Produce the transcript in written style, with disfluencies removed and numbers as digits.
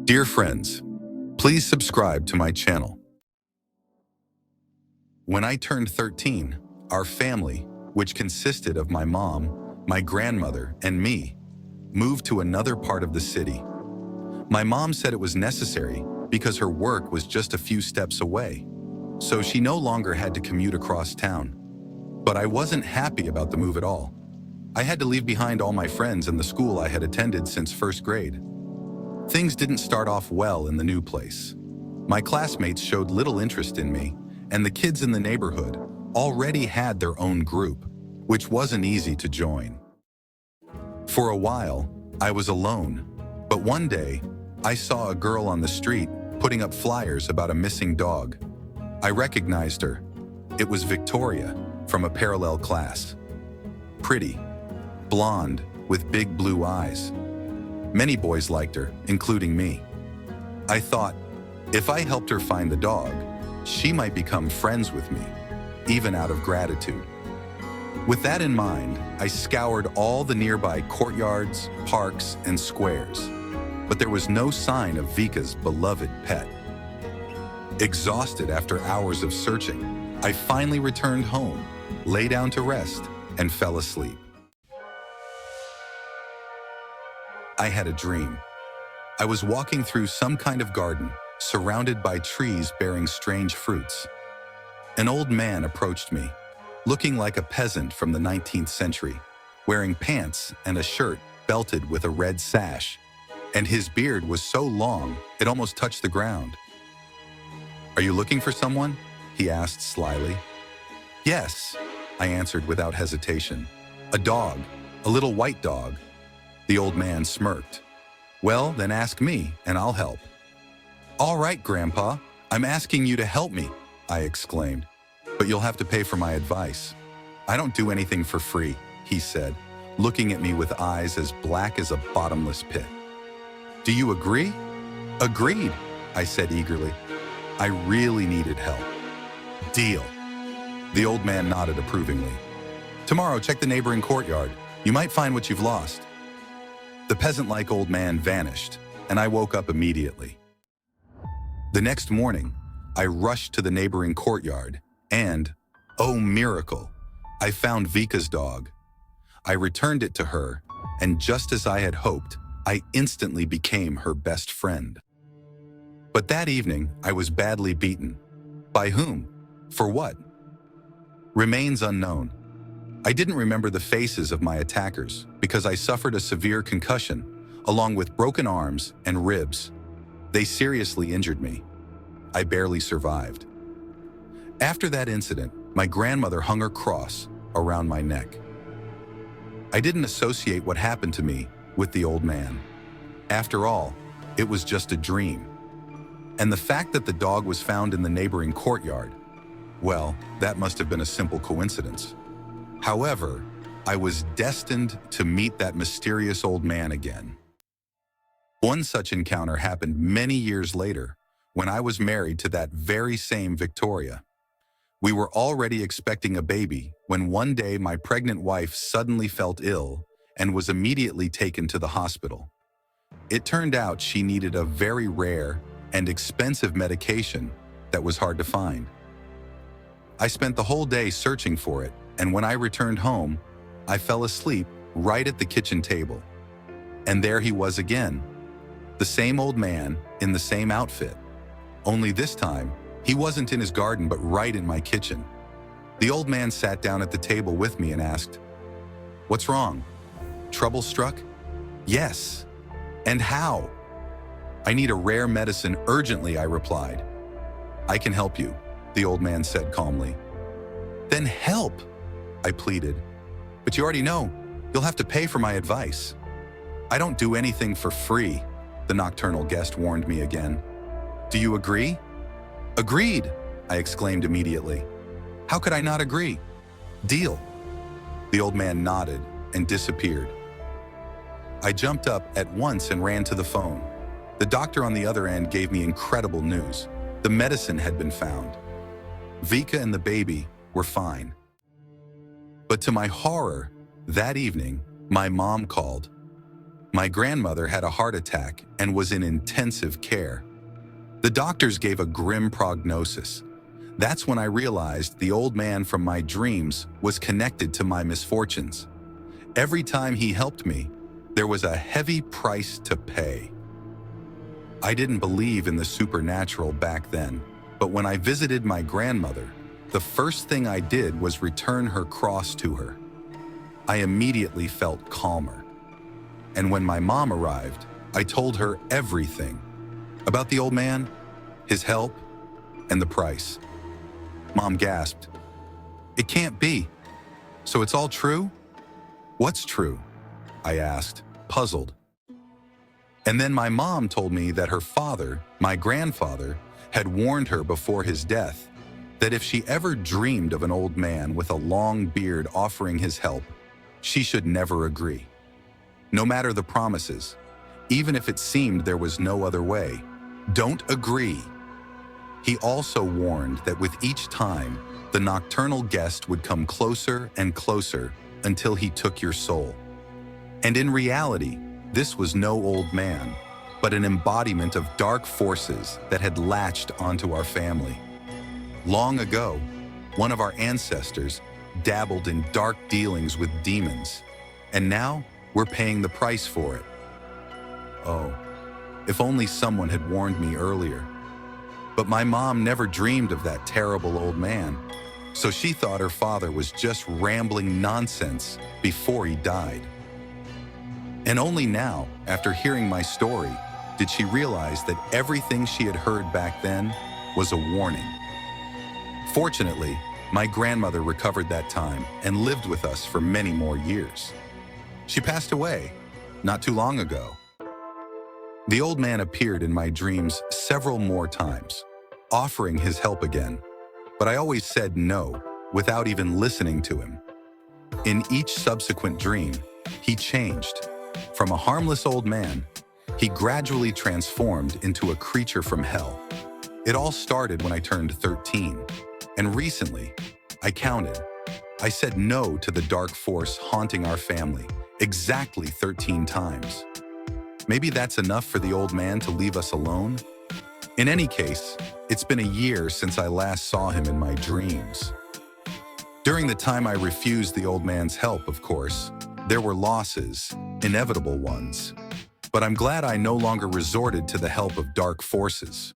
Dear friends, please subscribe to my channel. When I turned 13, our family, which consisted of my mom, my grandmother, and me, moved to another part of the city. My mom said it was necessary because her work was just a few steps away, so she no longer had to commute across town. But I wasn't happy about the move at all. I had to leave behind all my friends and the school I had attended since first grade. Things didn't start off well in the new place. My classmates showed little interest in me, and the kids in the neighborhood already had their own group, which wasn't easy to join. For a while, I was alone, but one day, I saw a girl on the street putting up flyers about a missing dog. I recognized her. It was Victoria from a parallel class. Pretty, blonde, with big blue eyes. Many boys liked her, including me. I thought, if I helped her find the dog, she might become friends with me, even out of gratitude. With that in mind, I scoured all the nearby courtyards, parks, and squares, but there was no sign of Vika's beloved pet. Exhausted after hours of searching, I finally returned home, lay down to rest, and fell asleep. I had a dream. I was walking through some kind of garden, surrounded by trees bearing strange fruits. An old man approached me, looking like a peasant from the 19th century, wearing pants and a shirt belted with a red sash, and his beard was so long it almost touched the ground. "Are you looking for someone?" he asked slyly. "Yes," I answered without hesitation. "A dog, a little white dog." The old man smirked. "Well, then ask me, and I'll help." "All right, Grandpa, I'm asking you to help me," I exclaimed. "But you'll have to pay for my advice." "I don't do anything for free," he said, looking at me with eyes as black as a bottomless pit. "Do you agree?" "Agreed," I said eagerly. I really needed help. "Deal." The old man nodded approvingly. "Tomorrow, check the neighboring courtyard. You might find what you've lost." The peasant-like old man vanished, and I woke up immediately. The next morning, I rushed to the neighboring courtyard, and, oh miracle, I found Vika's dog. I returned it to her, and just as I had hoped, I instantly became her best friend. But that evening, I was badly beaten. By whom? For what? Remains unknown. I didn't remember the faces of my attackers because I suffered a severe concussion, along with broken arms and ribs. They seriously injured me. I barely survived. After that incident, my grandmother hung her cross around my neck. I didn't associate what happened to me with the old man. After all, it was just a dream. And the fact that the dog was found in the neighboring courtyard, well, that must have been a simple coincidence. However, I was destined to meet that mysterious old man again. One such encounter happened many years later when I was married to that very same Victoria. We were already expecting a baby when one day my pregnant wife suddenly felt ill and was immediately taken to the hospital. It turned out she needed a very rare and expensive medication that was hard to find. I spent the whole day searching for it, and when I returned home, I fell asleep right at the kitchen table. And there he was again, the same old man in the same outfit. Only this time, he wasn't in his garden but right in my kitchen. The old man sat down at the table with me and asked, "What's wrong? Trouble struck?" "Yes." "And how?" "I need a rare medicine urgently," I replied. "I can help you," the old man said calmly. "Then help," I pleaded. "But you already know, you'll have to pay for my advice." "I don't do anything for free," the nocturnal guest warned me again. "Do you agree?" "Agreed," I exclaimed immediately. "How could I not agree?" "Deal." The old man nodded and disappeared. I jumped up at once and ran to the phone. The doctor on the other end gave me incredible news. The medicine had been found. Vika and the baby were fine. But to my horror, that evening, my mom called. My grandmother had a heart attack and was in intensive care. The doctors gave a grim prognosis. That's when I realized the old man from my dreams was connected to my misfortunes. Every time he helped me, there was a heavy price to pay. I didn't believe in the supernatural back then, but when I visited my grandmother, the first thing I did was return her cross to her. I immediately felt calmer. And when my mom arrived, I told her everything about the old man, his help, and the price. Mom gasped. "It can't be. So it's all true?" "What's true?" I asked, puzzled. And then my mom told me that her father, my grandfather, had warned her before his death that if she ever dreamed of an old man with a long beard offering his help, she should never agree. No matter the promises, even if it seemed there was no other way, don't agree. He also warned that with each time, the nocturnal guest would come closer and closer until he took your soul. And in reality, this was no old man, but an embodiment of dark forces that had latched onto our family. Long ago, one of our ancestors dabbled in dark dealings with demons, and now we're paying the price for it. Oh, if only someone had warned me earlier. But my mom never dreamed of that terrible old man, so she thought her father was just rambling nonsense before he died. And only now, after hearing my story, did she realize that everything she had heard back then was a warning. Fortunately, my grandmother recovered that time and lived with us for many more years. She passed away not too long ago. The old man appeared in my dreams several more times, offering his help again, but I always said no without even listening to him. In each subsequent dream, he changed. From a harmless old man, he gradually transformed into a creature from hell. It all started when I turned 13, and recently, I counted. I said no to the dark force haunting our family exactly 13 times. Maybe that's enough for the old man to leave us alone? In any case, it's been a year since I last saw him in my dreams. During the time I refused the old man's help, of course, there were losses, inevitable ones. But I'm glad I no longer resorted to the help of dark forces.